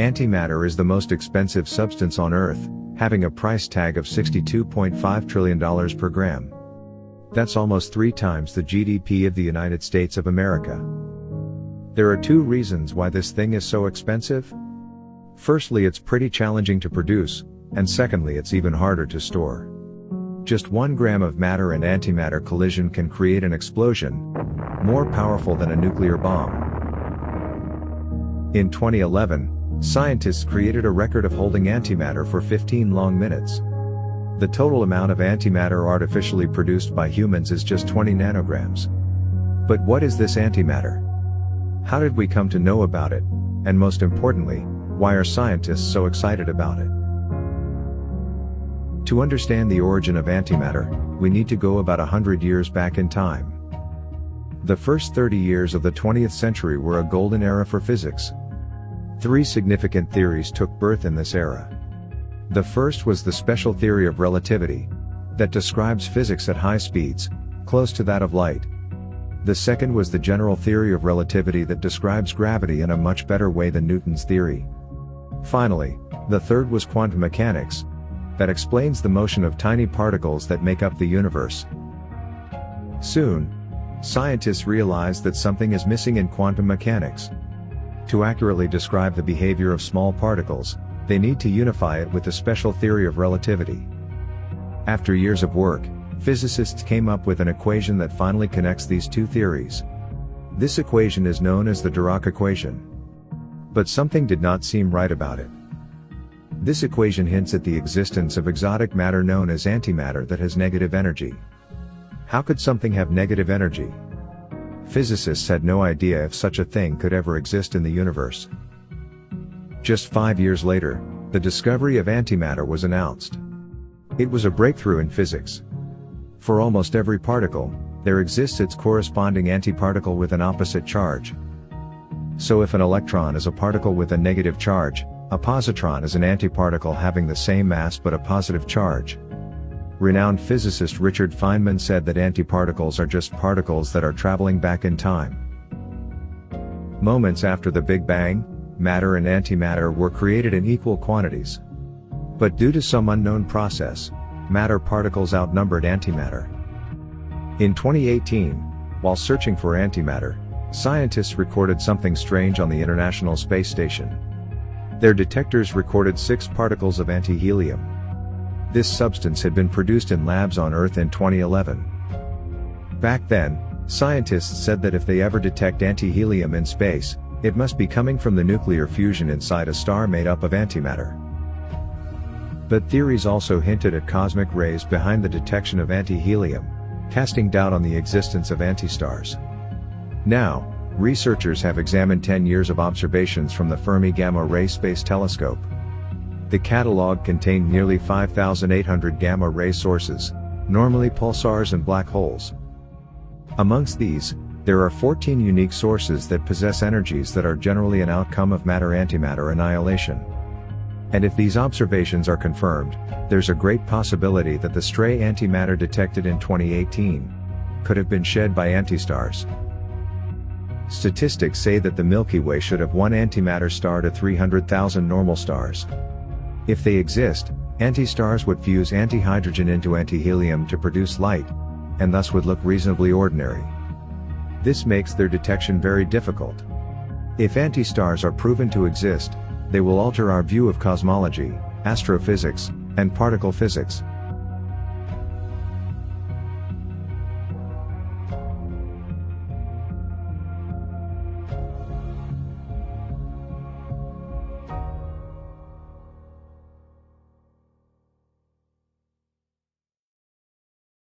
Antimatter is the most expensive substance on Earth, having a price tag of $62.5 trillion per gram. That's almost 3 times the GDP of the United States of America. There are 2 reasons why this thing is so expensive. Firstly, it's pretty challenging to produce, and secondly, it's even harder to store. Just 1 gram of matter and antimatter collision can create an explosion, more powerful than a nuclear bomb. In 2011, scientists created a record of holding antimatter for 15 long minutes. The total amount of antimatter artificially produced by humans is just 20 nanograms. But what is this antimatter? How did we come to know about it? And most importantly, why are scientists so excited about it? To understand the origin of antimatter, we need to go about 100 years back in time. The first 30 years of the 20th century were a golden era for physics. 3 significant theories took birth in this era. The first was the special theory of relativity, that describes physics at high speeds, close to that of light. The second was the general theory of relativity that describes gravity in a much better way than Newton's theory. Finally, the third was quantum mechanics, that explains the motion of tiny particles that make up the universe. Soon, scientists realized that something is missing in quantum mechanics. To accurately describe the behavior of small particles, they need to unify it with the special theory of relativity. After years of work, physicists came up with an equation that finally connects these 2 theories. This equation is known as the Dirac Equation. But something did not seem right about it. This equation hints at the existence of exotic matter known as antimatter that has negative energy. How could something have negative energy? Physicists had no idea if such a thing could ever exist in the universe. Just 5 years later, the discovery of antimatter was announced. It was a breakthrough in physics. For almost every particle, there exists its corresponding antiparticle with an opposite charge. So if an electron is a particle with a negative charge, a positron is an antiparticle having the same mass but a positive charge. Renowned physicist Richard Feynman said that antiparticles are just particles that are traveling back in time. Moments after the Big Bang, matter and antimatter were created in equal quantities. But due to some unknown process, matter particles outnumbered antimatter. In 2018, while searching for antimatter, scientists recorded something strange on the International Space Station. Their detectors recorded 6 particles of antihelium. This substance had been produced in labs on Earth in 2011. Back then, scientists said that if they ever detect antihelium in space, it must be coming from the nuclear fusion inside a star made up of antimatter. But theories also hinted at cosmic rays behind the detection of antihelium, casting doubt on the existence of antistars. Now, researchers have examined 10 years of observations from the Fermi Gamma Ray Space Telescope. The catalog contained nearly 5,800 gamma-ray sources, normally pulsars and black holes. Amongst these, there are 14 unique sources that possess energies that are generally an outcome of matter-antimatter annihilation. And if these observations are confirmed, there's a great possibility that the stray antimatter detected in 2018 could have been shed by antistars. Statistics say that the Milky Way should have 1 antimatter star to 300,000 normal stars. If they exist, antistars would fuse antihydrogen into antihelium to produce light, and thus would look reasonably ordinary. This makes their detection very difficult. If antistars are proven to exist, they will alter our view of cosmology, astrophysics, and particle physics.